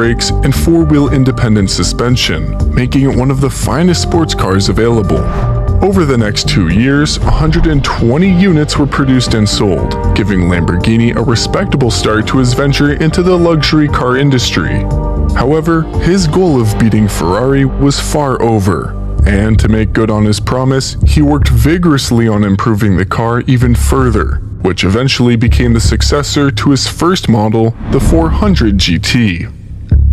brakes, and four-wheel independent suspension, making it one of the finest sports cars available. Over the next 2 years, 120 units were produced and sold, giving Lamborghini a respectable start to his venture into the luxury car industry. However, his goal of beating Ferrari was far over, and to make good on his promise, he worked vigorously on improving the car even further, which eventually became the successor to his first model, the 400 GT.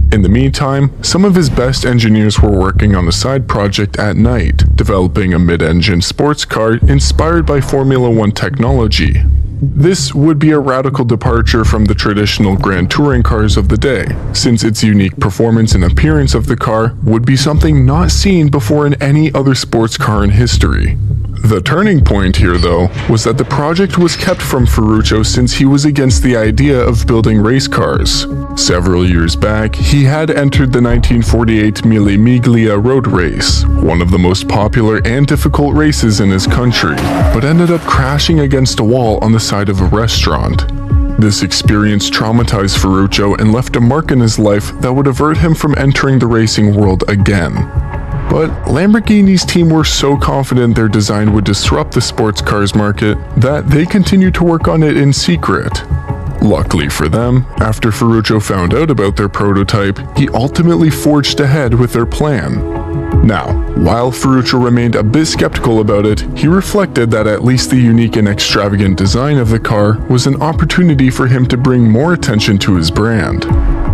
In the meantime, some of his best engineers were working on a side project at night, developing a mid-engine sports car inspired by Formula One technology. This would be a radical departure from the traditional Grand Touring cars of the day, since its unique performance and appearance of the car would be something not seen before in any other sports car in history. The turning point here, though, was that the project was kept from Ferruccio since he was against the idea of building race cars. Several years back, he had entered the 1948 Mille Miglia road race, one of the most popular and difficult races in his country, but ended up crashing against a wall on the side of a restaurant. This experience traumatized Ferruccio and left a mark in his life that would avert him from entering the racing world again. But Lamborghini's team were so confident their design would disrupt the sports cars market that they continued to work on it in secret. Luckily for them, after Ferruccio found out about their prototype, he ultimately forged ahead with their plan. Now, while Ferruccio remained a bit skeptical about it, he reflected that at least the unique and extravagant design of the car was an opportunity for him to bring more attention to his brand.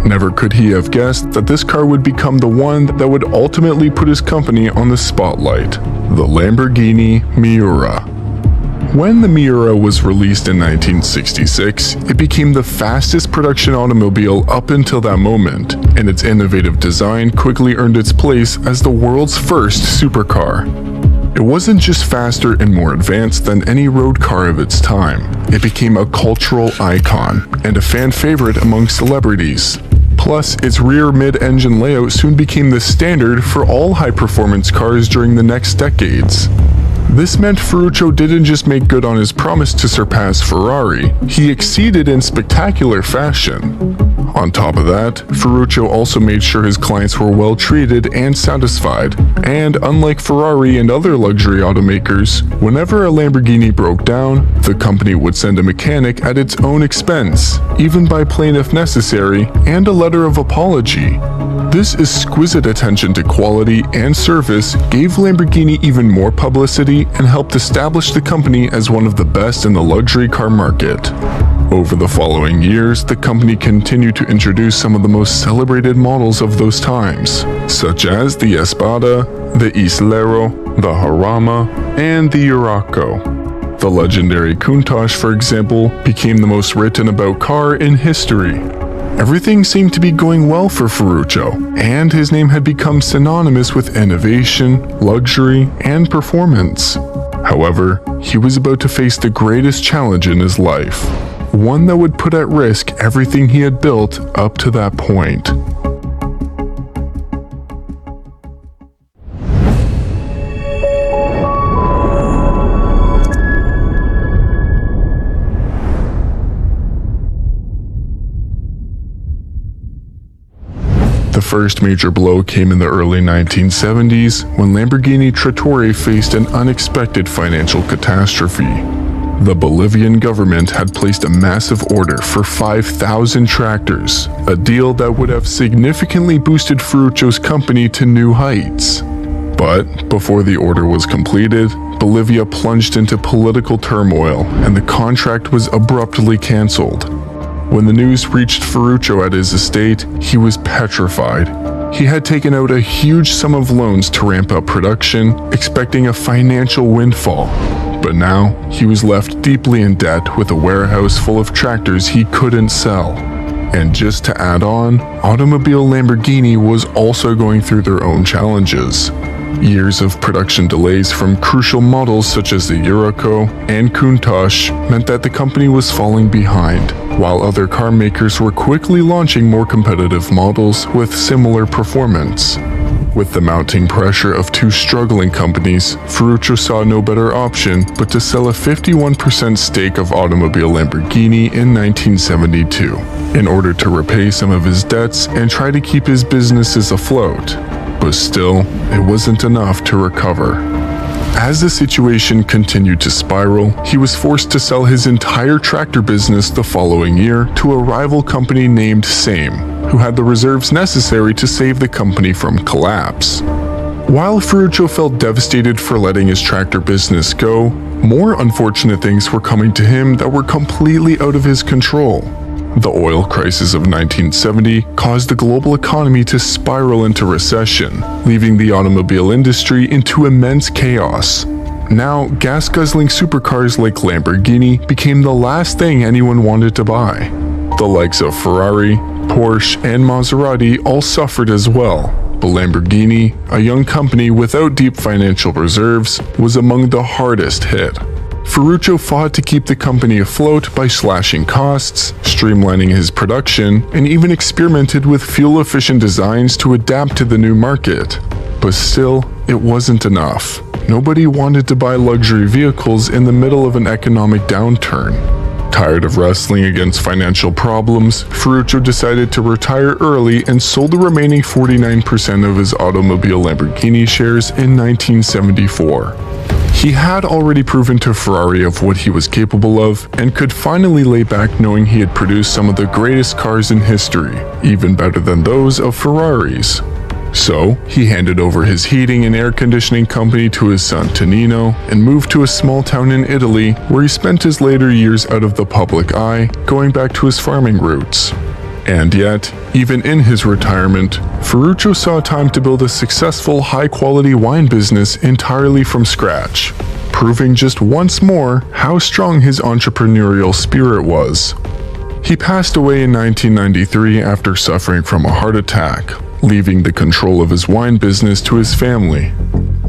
Never could he have guessed that this car would become the one that would ultimately put his company on the spotlight, the Lamborghini Miura. When the Miura was released in 1966, it became the fastest production automobile up until that moment, and its innovative design quickly earned its place as the world's first supercar. It wasn't just faster and more advanced than any road car of its time. It became a cultural icon and a fan favorite among celebrities. Plus, its rear mid-engine layout soon became the standard for all high-performance cars during the next decades. This meant Ferruccio didn't just make good on his promise to surpass Ferrari, he exceeded in spectacular fashion. On top of that, Ferruccio also made sure his clients were well treated and satisfied, and unlike Ferrari and other luxury automakers, whenever a Lamborghini broke down, the company would send a mechanic at its own expense, even by plane if necessary, and a letter of apology. This exquisite attention to quality and service gave Lamborghini even more publicity and helped establish the company as one of the best in the luxury car market. Over the following years, the company continued to introduce some of the most celebrated models of those times, such as the Espada, the Islero, the Jarama, and the Urraco. The legendary Countach, for example, became the most written about car in history. Everything seemed to be going well for Ferruccio, and his name had become synonymous with innovation, luxury, and performance. However, he was about to face the greatest challenge in his life, one that would put at risk everything he had built up to that point. The first major blow came in the early 1970s when Lamborghini Trattore faced an unexpected financial catastrophe. The Bolivian government had placed a massive order for 5,000 tractors, a deal that would have significantly boosted Ferruccio's company to new heights. But before the order was completed, Bolivia plunged into political turmoil and the contract was abruptly cancelled. When the news reached Ferruccio at his estate, he was petrified. He had taken out a huge sum of loans to ramp up production, expecting a financial windfall. But now, he was left deeply in debt with a warehouse full of tractors he couldn't sell. And just to add on, Automobile Lamborghini was also going through their own challenges. Years of production delays from crucial models such as the Urraco and Countach meant that the company was falling behind, while other car makers were quickly launching more competitive models with similar performance. With the mounting pressure of two struggling companies, Ferruccio saw no better option but to sell a 51% stake of Automobile Lamborghini in 1972 in order to repay some of his debts and try to keep his businesses afloat. But still, it wasn't enough to recover. As the situation continued to spiral, he was forced to sell his entire tractor business the following year to a rival company named Same, who had the reserves necessary to save the company from collapse. While Ferruccio felt devastated for letting his tractor business go, more unfortunate things were coming to him that were completely out of his control. The oil crisis of 1970 caused the global economy to spiral into recession, leaving the automobile industry into immense chaos. Now, gas-guzzling supercars like Lamborghini became the last thing anyone wanted to buy. The likes of Ferrari, Porsche, and Maserati all suffered as well, but Lamborghini, a young company without deep financial reserves, was among the hardest hit. Ferruccio fought to keep the company afloat by slashing costs, streamlining his production, and even experimented with fuel-efficient designs to adapt to the new market. But still, it wasn't enough. Nobody wanted to buy luxury vehicles in the middle of an economic downturn. Tired of wrestling against financial problems, Ferruccio decided to retire early and sold the remaining 49% of his Automobile Lamborghini shares in 1974. He had already proven to Ferrari of what he was capable of and could finally lay back knowing he had produced some of the greatest cars in history, even better than those of Ferraris. So, he handed over his heating and air conditioning company to his son Tonino and moved to a small town in Italy where he spent his later years out of the public eye, going back to his farming roots. And yet, even in his retirement, Ferruccio saw time to build a successful high-quality wine business entirely from scratch, proving just once more how strong his entrepreneurial spirit was. He passed away in 1993 after suffering from a heart attack, leaving the control of his wine business to his family.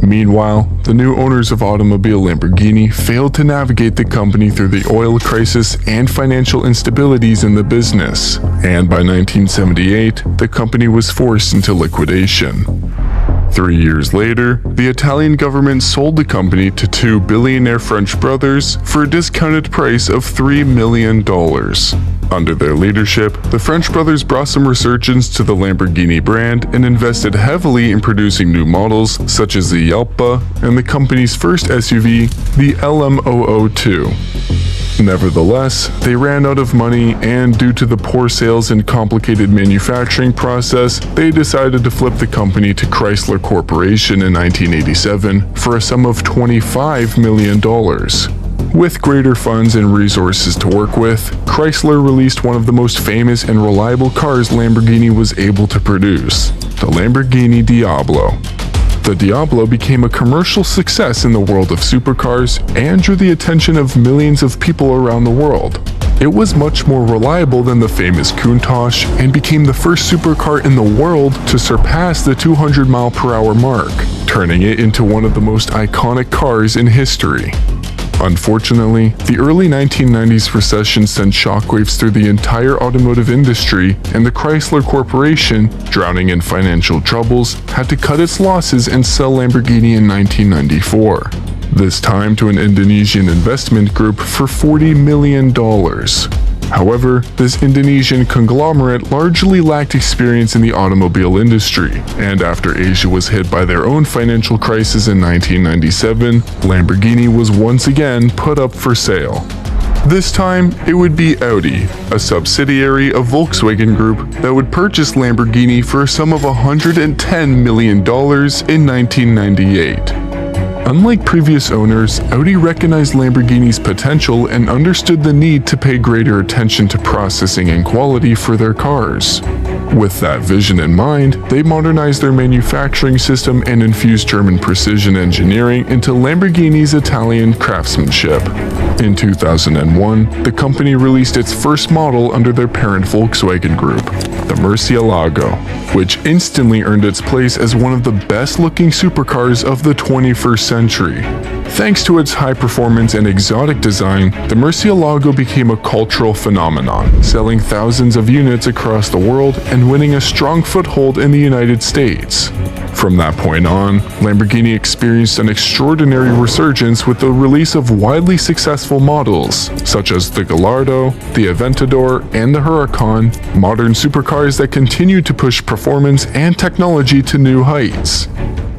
Meanwhile, the new owners of Automobile Lamborghini failed to navigate the company through the oil crisis and financial instabilities in the business, and by 1978, the company was forced into liquidation. 3 years later, the Italian government sold the company to two billionaire French brothers for a discounted price of $3 million. Under their leadership, the French brothers brought some resurgence to the Lamborghini brand and invested heavily in producing new models such as the Yalpa and the company's first SUV, the LM002. Nevertheless, they ran out of money and due to the poor sales and complicated manufacturing process, they decided to flip the company to Chrysler Corporation in 1987 for a sum of $25 million. With greater funds and resources to work with, Chrysler released one of the most famous and reliable cars Lamborghini was able to produce, the Lamborghini Diablo. The Diablo became a commercial success in the world of supercars and drew the attention of millions of people around the world. It was much more reliable than the famous Countach and became the first supercar in the world to surpass the 200-mile-per-hour mark, turning it into one of the most iconic cars in history. Unfortunately, the early 1990s recession sent shockwaves through the entire automotive industry, and the Chrysler Corporation, drowning in financial troubles, had to cut its losses and sell Lamborghini in 1994. This time to an Indonesian investment group for $40 million. However, this Indonesian conglomerate largely lacked experience in the automobile industry, and after Asia was hit by their own financial crisis in 1997, Lamborghini was once again put up for sale. This time, it would be Audi, a subsidiary of Volkswagen Group, that would purchase Lamborghini for a sum of $110 million in 1998. Unlike previous owners, Audi recognized Lamborghini's potential and understood the need to pay greater attention to processing and quality for their cars. With that vision in mind, they modernized their manufacturing system and infused German precision engineering into Lamborghini's Italian craftsmanship. In 2001, the company released its first model under their parent Volkswagen Group, the Murcielago, which instantly earned its place as one of the best-looking supercars of the 21st century. Thanks to its high performance and exotic design, the Murcielago became a cultural phenomenon, selling thousands of units across the world and winning a strong foothold in the United States. From that point on, Lamborghini experienced an extraordinary resurgence with the release of widely successful models, such as the Gallardo, the Aventador, and the Huracan, modern supercars that continue to push performance and technology to new heights.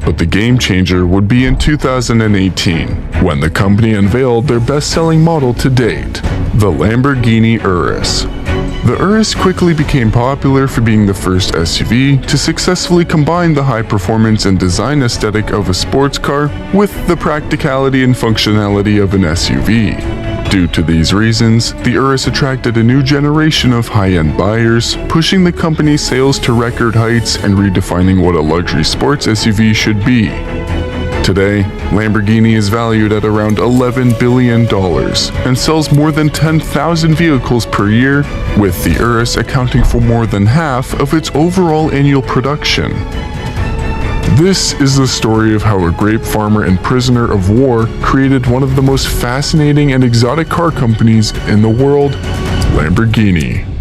But the game changer would be in 2018, when the company unveiled their best-selling model to date, the Lamborghini Urus. The Urus quickly became popular for being the first SUV to successfully combine the high performance and design aesthetic of a sports car with the practicality and functionality of an SUV. Due to these reasons, the Urus attracted a new generation of high-end buyers, pushing the company's sales to record heights and redefining what a luxury sports SUV should be. Today, Lamborghini is valued at around $11 billion and sells more than 10,000 vehicles per year, with the Urus accounting for more than half of its overall annual production. This is the story of how a grape farmer and prisoner of war created one of the most fascinating and exotic car companies in the world, Lamborghini.